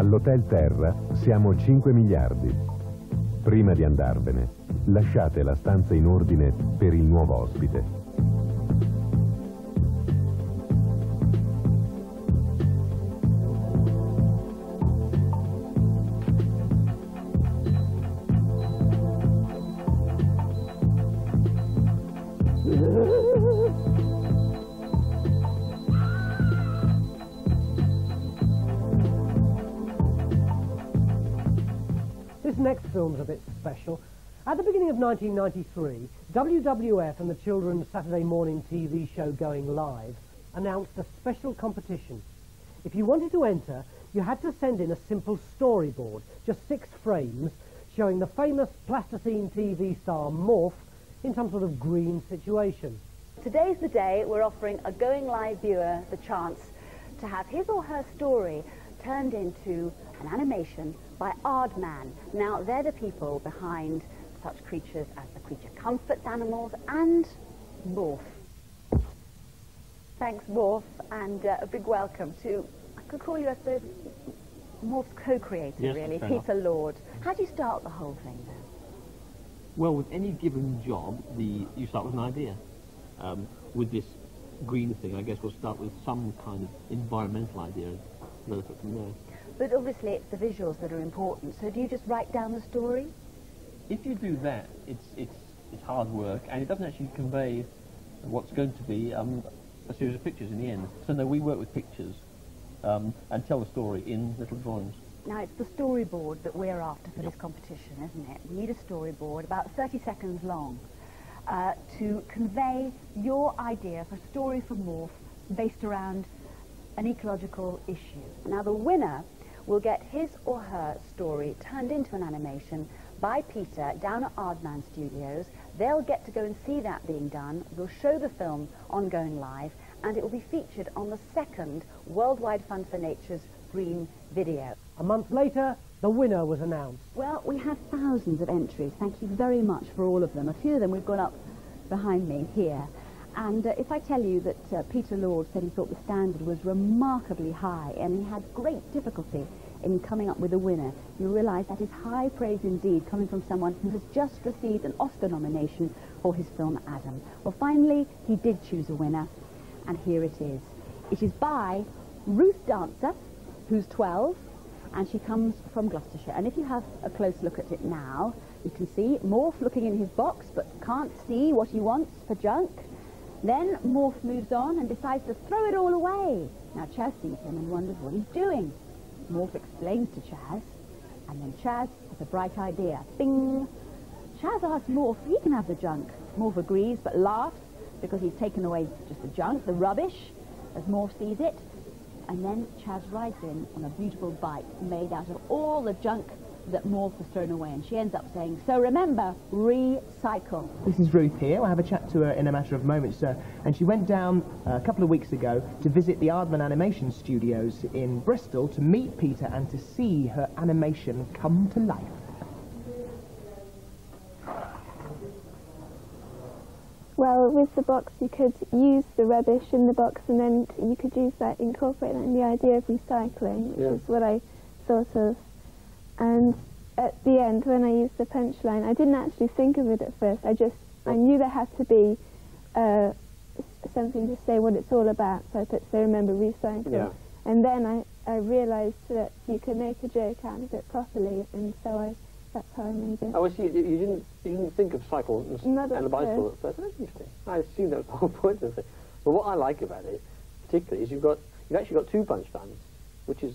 All'Hotel Terra siamo 5 miliardi. Prima di andarvene, lasciate la stanza in ordine per il nuovo ospite. This next film's a bit special. At the beginning of 1993, WWF and the children's Saturday morning TV show Going Live announced a special competition. If you wanted to enter, you had to send in a simple storyboard, just 6 frames, showing the famous plasticine TV star Morph in some sort of green situation. Today's the day we're offering a Going Live viewer the chance to have his or her story turned into an animation by Aardman. Now, they're the people behind such creatures as the Creature Comforts animals and Morph. Thanks, Morph, and a big welcome to, I could call you, I suppose, Morph's co-creator, yes, really, Peter Lord. How do you start the whole thing, then? Well, with any given job, you start with an idea. With this green thing, I guess we'll start with some kind of environmental idea and develop it from there. But obviously it's the visuals that are important, so do you just write down the story? If you do that, it's hard work, and it doesn't actually convey what's going to be a series of pictures in the end. So no, we work with pictures and tell the story in little drawings. Now, it's the storyboard that we're after for this competition, isn't it? We need a storyboard about 30 seconds long to convey your idea for a story for Morph based around an ecological issue. Now, the winner will get his or her story turned into an animation by Peter down at Aardman Studios. They'll get to go and see that being done. We'll show the film on Going Live, and it will be featured on the 2nd Worldwide Fund for Nature's Green video. A month later, the winner was announced. Well, we have thousands of entries. Thank you very much for all of them. A few of them we've got up behind me here. And if I tell you that Peter Lord said he thought the standard was remarkably high and he had great difficulty in coming up with a winner, you realise that is high praise indeed, coming from someone who has just received an Oscar nomination for his film Adam. Well, finally, he did choose a winner, and here it is. It is by Ruth Dancer, who's 12, and she comes from Gloucestershire. And if you have a close look at it now, you can see Morph looking in his box but can't see what he wants for junk. Then Morph moves on and decides to throw it all away. Now Chaz sees him and wonders what he's doing. Morph explains to Chaz, and then Chaz has a bright idea. Bing! Chaz asks Morph if he can have the junk. Morph agrees but laughs because he's taken away just the junk, the rubbish, as Morph sees it. And then Chaz rides in on a beautiful bike made out of all the junk that Morph has thrown away, and she ends up saying, so remember, recycle. This is Ruth here. I'll have a chat to her in a matter of moments, and she went down a couple of weeks ago to visit the Aardman Animation Studios in Bristol to meet Peter and to see her animation come to life. Well, with the box you could use the rubbish in the box and then you could use that, incorporate that in the idea of recycling, which is what I thought of. And at the end, when I used the punchline, I didn't actually think of it at first. I knew there had to be something to say what it's all about, so I put, so remember, recycle. Yeah. And then I realised that you could make a joke out of it properly, and so that's how I made it. Oh, I see. You didn't think of cycle and a bicycle at first. That's interesting. I assume that was the whole point of it. But what I like about it, particularly, is you've actually got 2 punchlines, which is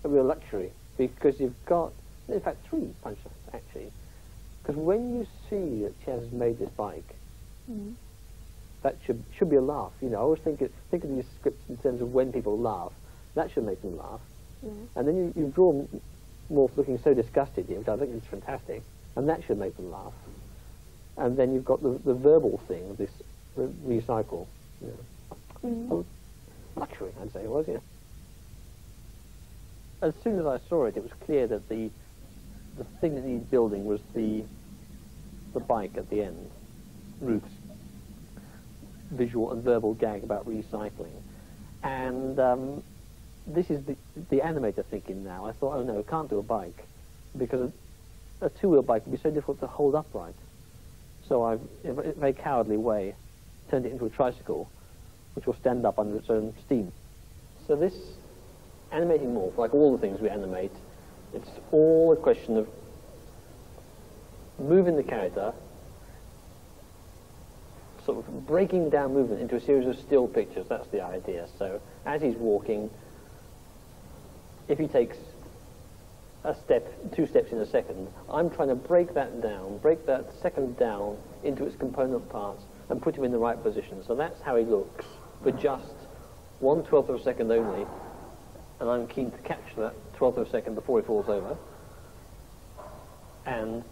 a real luxury, because you've got, in fact, 3 punchlines, actually. Because when you see that Chaz has made this bike, that should be a laugh. You know, I always think of these scripts in terms of when people laugh. That should make them laugh. Yeah. And then you draw Morph looking so disgusted, which I think is fantastic, and that should make them laugh. And then you've got the verbal thing, this recycle. You know. Luxury, I'd say it was, yeah. As soon as I saw it, it was clear that the thing that needed building was the bike at the end, Ruth's visual and verbal gag about recycling. And this is the animator thinking now. I thought, oh no, can't do a bike, because a two-wheel bike would be so difficult to hold upright. So I've, in a very cowardly way, turned it into a tricycle, which will stand up under its own steam. So this animating morph, like all the things we animate, it's all a question of moving the character, sort of breaking down movement into a series of still pictures. That's the idea. So as he's walking, if he takes a step, 2 steps in a second, I'm trying to break that down, break that second down into its component parts and put him in the right position. So that's how he looks for just 1/12 of a second only, and I'm keen to catch that 1/12 of a second before he falls over. And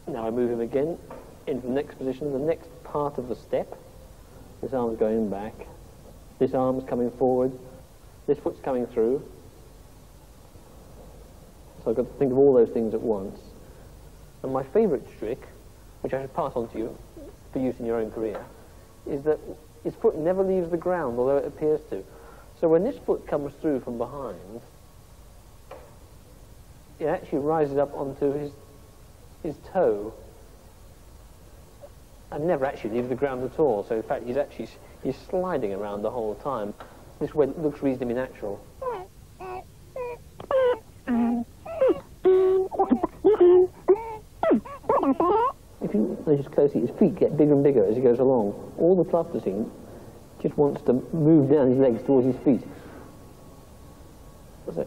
now I move him again into the next position, the next part of the step. This arm's going back, this arm's coming forward, this foot's coming through. So I've got to think of all those things at once. And my favourite trick, which I should pass on to you for use in your own career, is that his foot never leaves the ground, although it appears to. So when this foot comes through from behind, it actually rises up onto his toe and never actually leaves the ground at all. So in fact, he's sliding around the whole time. This way it looks reasonably natural. If you notice closely, his feet get bigger and bigger as he goes along. All the plasticine just wants to move down his legs towards his feet. So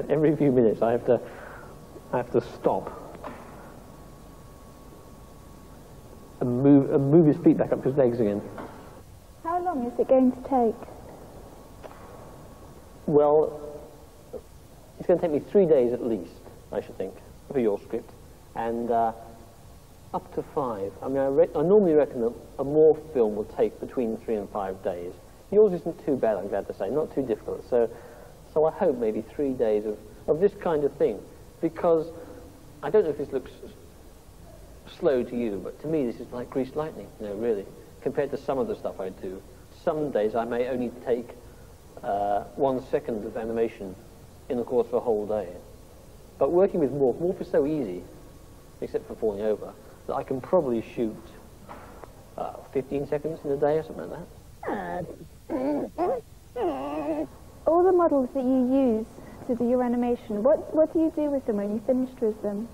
every few minutes I have to stop and move his feet back up to his legs again. How long is it going to take? Well, it's going to take me 3 days at least, I should think, for your script, and up to 5. I mean, I normally reckon that a morph film will take between 3 and 5 days. Yours isn't too bad, I'm glad to say, not too difficult. So I hope maybe 3 days of this kind of thing, because I don't know if this looks slow to you, but to me this is like greased lightning, you know, really, compared to some of the stuff I do. Some days I may only take 1 second of animation in the course of a whole day. But working with morph is so easy, except for falling over, that I can probably shoot 15 seconds in a day or something like that. All the models that you use to do your animation, what do you do with them when you're finished with them?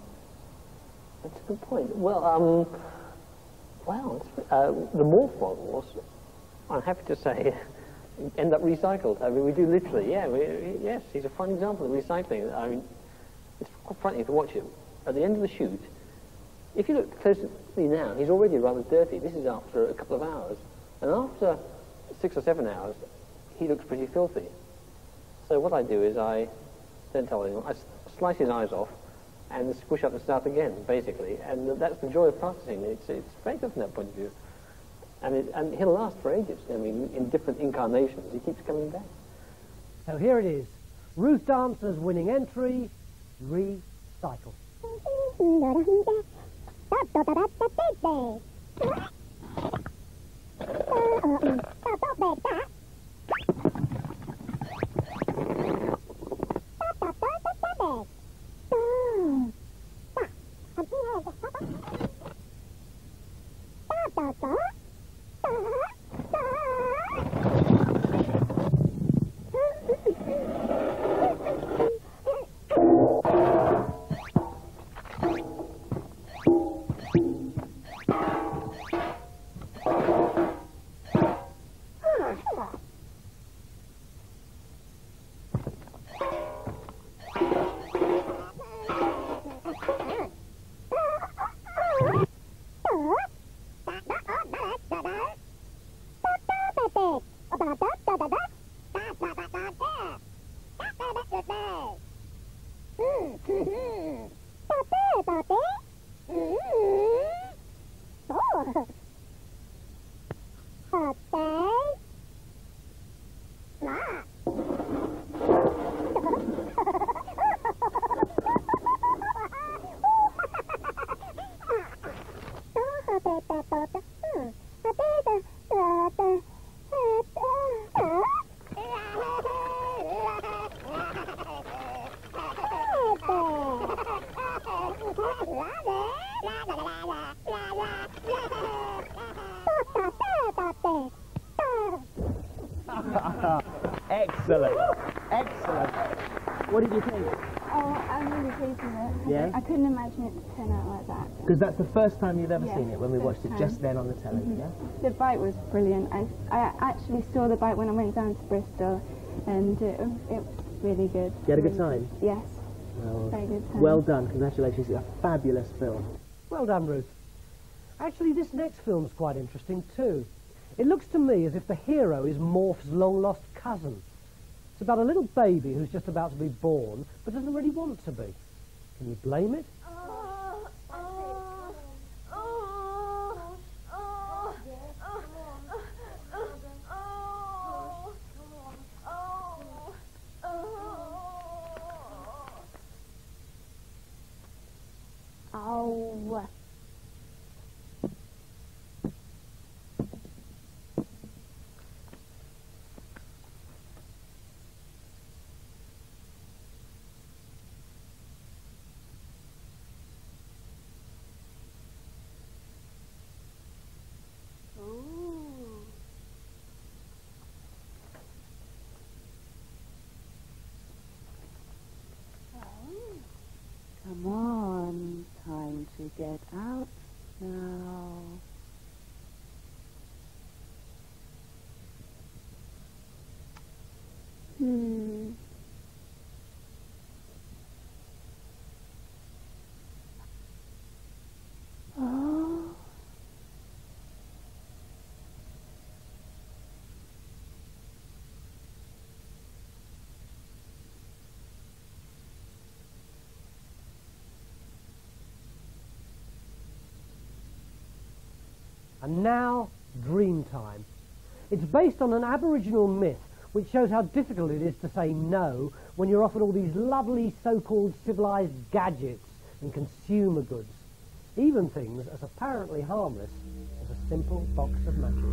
That's a good point. Well, the morph models, I'm happy to say, end up recycled. I mean, we do literally, yes, he's a fine example of recycling. I mean, it's quite frightening to watch him. At the end of the shoot, if you look closely now, he's already rather dirty. This is after a couple of hours. And after 6 or 7 hours, he looks pretty filthy. So what I do is I don't tell anyone, I slice his eyes off and squish up and start again, basically. And that's the joy of practicing. It's very good from that point of view. And he'll last for ages. I mean, in different incarnations, he keeps coming back. So here it is. Ruth Dancer's winning entry, Recycle. Excellent. Excellent. What did you think? Oh, I'm really pleased with it. Yeah? I couldn't imagine it to turn out like that. Because that's the first time you've ever Yeah, seen it, when we watched it first just time. then on the telly, yeah? The bite was brilliant. I actually saw the bite when I went down to Bristol, and it was really good. You had a good Really time? good. Yes, Well, very good time. well done. Congratulations. It's a fabulous film. Well done, Ruth. Actually, this next film's quite interesting too. It looks to me as if the hero is Morph's long-lost cousin. It's about a little baby who's just about to be born, but doesn't really want to be. Can you blame it? Oh. Come on, time to get out now. Oh. And now, Dream Time. It's based on an Aboriginal myth which shows how difficult it is to say no when you're offered all these lovely so-called civilised gadgets and consumer goods. Even things as apparently harmless as a simple box of matches.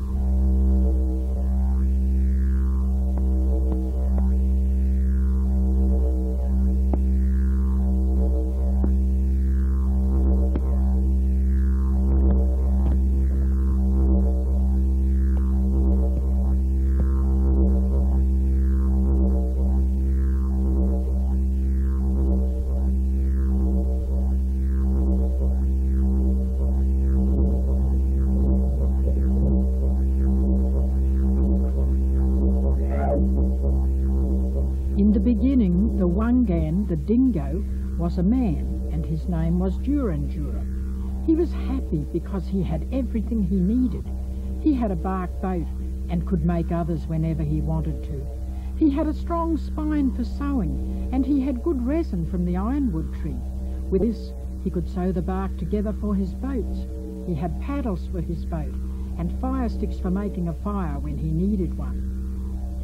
In the beginning, the Wangan, the dingo, was a man, and his name was Jura. He was happy because he had everything he needed. He had a bark boat and could make others whenever he wanted to. He had a strong spine for sewing, and he had good resin from the ironwood tree. With this, he could sew the bark together for his boats. He had paddles for his boat, and fire sticks for making a fire when he needed one.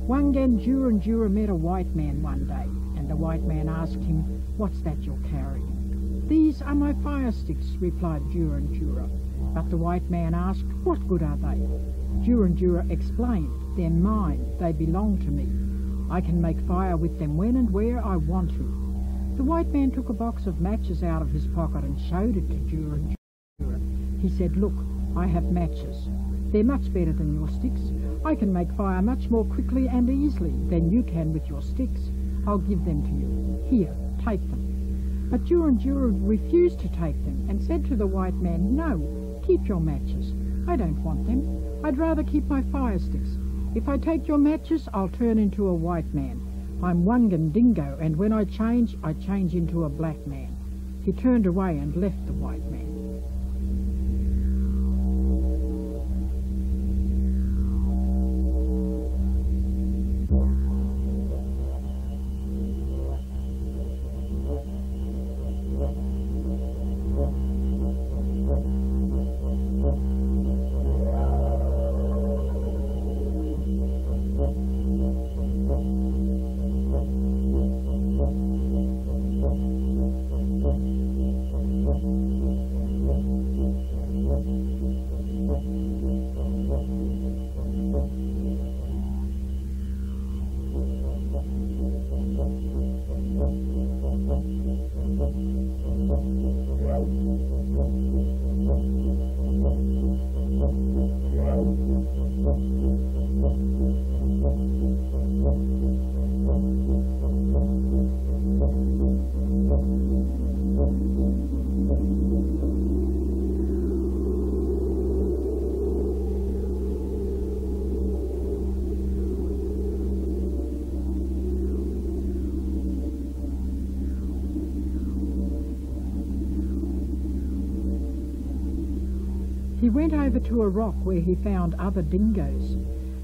Wangan Jura met a white man one day, and the white man asked him, "What's that you're carrying?" "These are my fire sticks," replied Jura. But the white man asked, "What good are they?" Jura explained, "They're mine, they belong to me. I can make fire with them when and where I want to." The white man took a box of matches out of his pocket and showed it to Jura. He said, "Look, I have matches. They're much better than your sticks. I can make fire much more quickly and easily than you can with your sticks. I'll give them to you. Here, take them." But Jura refused to take them and said to the white man, "No, keep your matches. I don't want them. I'd rather keep my fire sticks. If I take your matches, I'll turn into a white man. I'm Wangan Dingo, and when I change into a black man." He turned away and left the white man. He went over to a rock where he found other dingoes.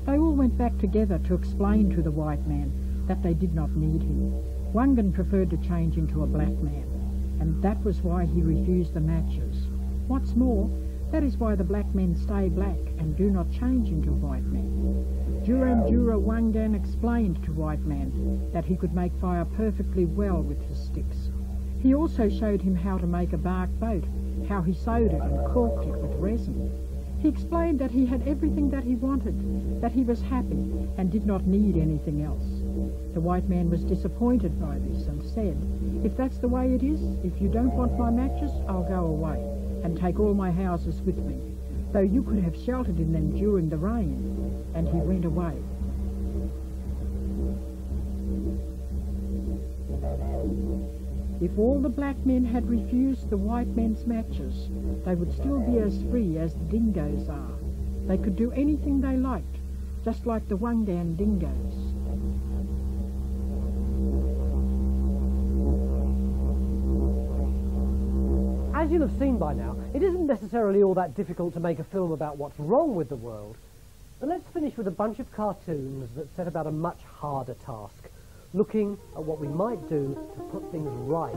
They all went back together to explain to the white man that they did not need him. Wangan preferred to change into a black man, and that was why he refused the matches. What's more, that is why the black men stay black and do not change into white men. Jura Wangan explained to white man that he could make fire perfectly well with his sticks. He also showed him how to make a bark boat, how he sewed it and caulked it with resin. He explained that he had everything that he wanted, that he was happy and did not need anything else. The white man was disappointed by this and said, "If that's the way it is, if you don't want my matches, I'll go away and take all my houses with me, though you could have sheltered in them during the rain." And he went away. If all the black men had refused the white men's matches, they would still be as free as the dingoes are. They could do anything they liked, just like the Wangan dingoes. As you'll have seen by now, it isn't necessarily all that difficult to make a film about what's wrong with the world. But let's finish with a bunch of cartoons that set about a much harder task, looking at what we might do to put things right.